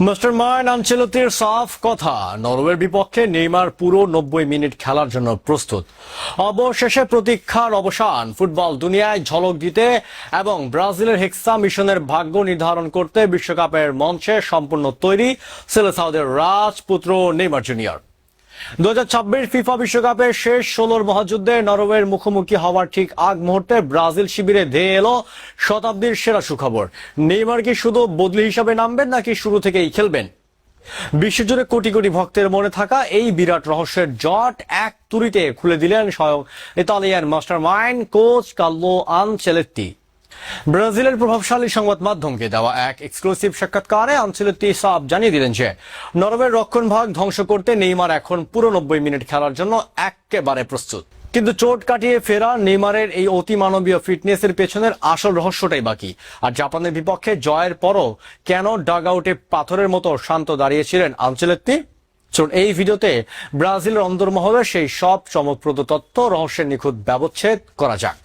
Mastermind আনচেলত্তির সাফ কথা, নরওয়ের বিপক্ষে নেইমার পুরো 90 মিনিট খেলার জন্য প্রস্তুত। অবশেষে প্রতীক্ষার অবসান। ফুটবল দুনিয়ায় ঝলক দিতে এবং ব্রাজিলের হেক্সা মিশনের ভাগ্য নির্ধারণ করতে বিশ্বকাপের মঞ্চে সম্পূর্ণ তৈরি সেলেসাওদের রাজপুত্র নেইমার জুনিয়র। 2026 ফিফা বিশ্বকাপের শেষ 16 মহাযুদ্ধে নরওয়ের মুখোমুখি হওয়ার ঠিক আগ মুহূর্তে ব্রাজিল শিবিরে ধেয়ে এলো শতাব্দীর সেরা সুখবর। নেইমার কি শুধু বদলি হিসাবে নামবেন নাকি শুরু থেকেই খেলবেন? বিশ্বজুড়ে কোটি কোটি ভক্তের মনে থাকা এই বিরাট রহস্যের জট এক তুড়িতে খুলে দিলেন স্বয়ং Italian mastermind coach Carlo Ancelotti. ব্রাজিলের প্রভাবশালী সংবাদ মাধ্যমকে দেওয়া এক এক্সক্লুসিভ সাক্ষাৎকারে আনচেলত্তি সাফ জানিয়ে দিলেন যে নরওয়ের রক্ষণভাগ ধ্বংস করতে নেইমার এখন পুরো 90 মিনিট খেলার জন্য একেবারে প্রস্তুত। কিন্তু চোট কাটিয়ে ফেরা নেইমারের এই অতিমানবীয় ফিটনেসের পেছনের আসল রহস্যটাই বাকি। আর জাপানের বিপক্ষে জয়ের পরও কেন ডাগ আউটে পাথরের মতো শান্ত দাঁড়িয়েছিলেন আনচেলত্তি? চলুন এই ভিডিওতে ব্রাজিলের অন্দরমহলের সেই সব চমকপ্রদ তথ্য, রহস্যের নিখুঁত ব্যবচ্ছেদ করা যাক।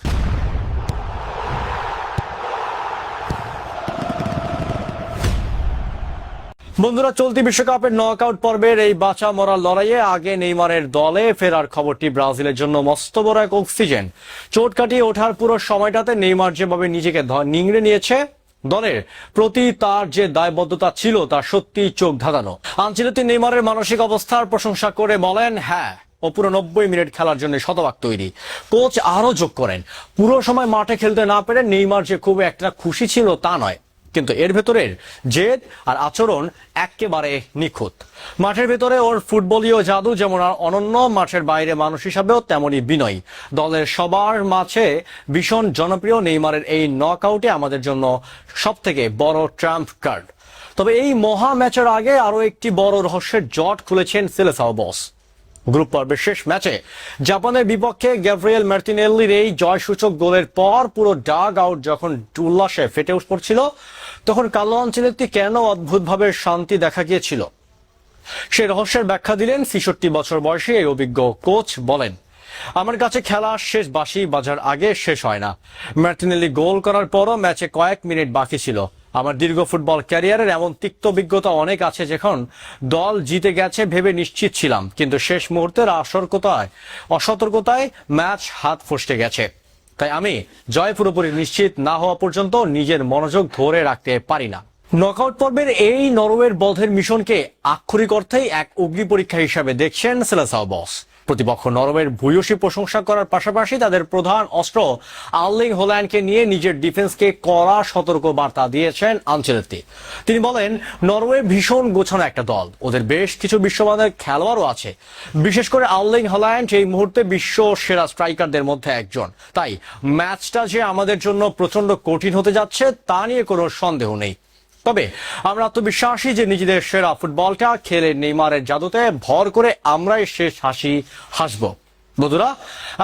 বন্ধুরা, চলতি বিশ্বকাপের নকআউট পর্বের এই বাঁচা মরার লড়াইয়ে আগে নেইমারের দলে ফেরার খবরটি ব্রাজিলের জন্য মস্ত বড় এক অক্সিজেন। চোট কাটিয়ে ওঠার পুরো সময়টাতে নেইমার যেভাবে নিজেকে নিংড়ে নিয়েছে, দলের প্রতি তার যে দায়বদ্ধতা ছিল তা সত্যি চোখ ধাঁধানো। আনচেলত্তি নেইমারের মানসিক অবস্থার প্রশংসা করে বলেন, হ্যাঁ, ও পুরো 90 মিনিট খেলার জন্য শতভাগ তৈরি। কোচ আরো যোগ করেন, পুরো সময় মাঠে খেলতে না পেরে নেইমার যে খুব একটা খুশি ছিল তা নয়, কিন্তু এর ভেতরের জেদ আর আচরণ একেবারে নিখুঁত। মাঠের ভেতরে ওর ফুটবলীয় জাদু যেমন অনন্য, মাঠের বাইরে মানুষ হিসাবেও তেমনই বিনয়ী। দলের সবার মাঝে ভীষণ জনপ্রিয় নেইমারের এই নকআউটে আমাদের জন্য সব থেকে বড় ট্রাম্প কার্ড। তবে এই মহা ম্যাচের আগে আরো একটি বড় রহস্যের জট খুলেছেন সেলেসাও বস। গ্রুপ পর্বের শেষ ম্যাচে জাপানের বিপক্ষে গ্যাব্রিয়েল মার্টিনেল্লির এই জয়সূচক গোলের পর পুরো ডাগ আউট যখন উল্লাসে ফেটে পড়ছিল, তখন কার্লো আনচেলত্তি কেন অদ্ভুতভাবে শান্তি দেখা গিয়েছিল সে রহস্যের ব্যাখ্যা দিলেন 66 বছর বয়সী এই অভিজ্ঞ কোচ। বলেন, আমার কাছে খেলা শেষ বাঁশি বাজার আগে শেষ হয় না। মার্টিনেল্লি গোল করার পরও ম্যাচে কয়েক মিনিট বাকি ছিল। আমার দীর্ঘ ফুটবল ক্যারিয়ারের এমন তিক্ত অভিজ্ঞতা অনেক আছে, যখন দল জিতে গেছে ভেবে নিশ্চিত ছিলাম, কিন্তু শেষ মুহূর্তের অসতর্কতায় ম্যাচ হাত ফসকে গেছে। তাই আমি জয় পুরোপুরি নিশ্চিত না হওয়া পর্যন্ত নিজের মনোযোগ ধরে রাখতে পারি না। নকআউট পর্বের এই নরওয়ের বধের মিশনকে আক্ষরিক অর্থেই এক অগ্নি পরীক্ষা হিসাবে দেখছেন সেলেসাও বস। প্রতিপক্ষ নরওয়ের ভূয়সী প্রশংসা করার পাশাপাশি তাদের প্রধান অস্ত্র আর্লিং হল্যান্ডকে নিয়ে নিজের ডিফেন্সকে কড়া সতর্ক বার্তা দিয়েছেন আনচেলত্তি। তিনি বলেন, নরওয়ে ভীষণ গোছানো একটা দল, ওদের বেশ কিছু বিশ্বমানের খেলোয়াড়ও আছে। বিশেষ করে আর্লিং হল্যান্ড এই মুহূর্তে বিশ্ব সেরা স্ট্রাইকারদের মধ্যে একজন। তাই ম্যাচটা যে আমাদের জন্য প্রচন্ড কঠিন হতে যাচ্ছে তা নিয়ে কোনো সন্দেহ নেই। তবে আমরা আত্মবিশ্বাসী যে নিজেদের সেরা ফুটবলটা খেলে নেইমারের জাদুতে ভর করে আমরাই শেষ হাসি হাসব। বন্ধুরা,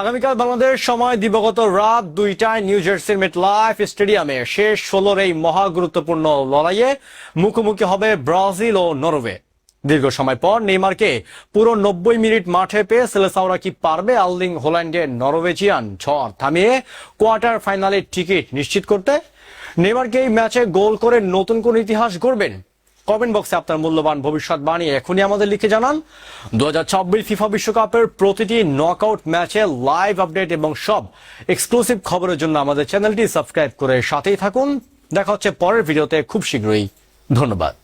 আগামীকাল বাংলাদেশ সময় দিবাগত রাত 2টায় নিউ জার্সির মেটলাইফ স্টেডিয়ামে শেষ 16 এই মহা গুরুত্বপূর্ণ লড়াইয়ে মুখোমুখি হবে ব্রাজিল ও নরওয়ে। দীর্ঘ সময় পর নেইমারকে পুরো 90 মিনিট মাঠে পেয়ে সেলেসাওরা কি পারবে আর্লিং হল্যান্ডের নরওয়েজিয়ান ঝড় থামিয়ে কোয়ার্টার ফাইনালের টিকিট নিশ্চিত করতে? নেইমারকে এই ম্যাচে গোল করে নতুন কোন ইতিহাস গড়বেন? কমেন্ট বক্সে আপনার মূল্যবান ভবিষ্যৎবাণী এখনই আমাদের লিখে জানান। 2026 ফিফা বিশ্বকাপের প্রতিটি নকআউট ম্যাচে লাইভ আপডেট এবং সব এক্সক্লুসিভ খবরের জন্য আমাদের চ্যানেলটি সাবস্ক্রাইব করে সাথেই থাকুন। দেখা হচ্ছে পরের ভিডিওতে খুব শীঘ্রই। ধন্যবাদ।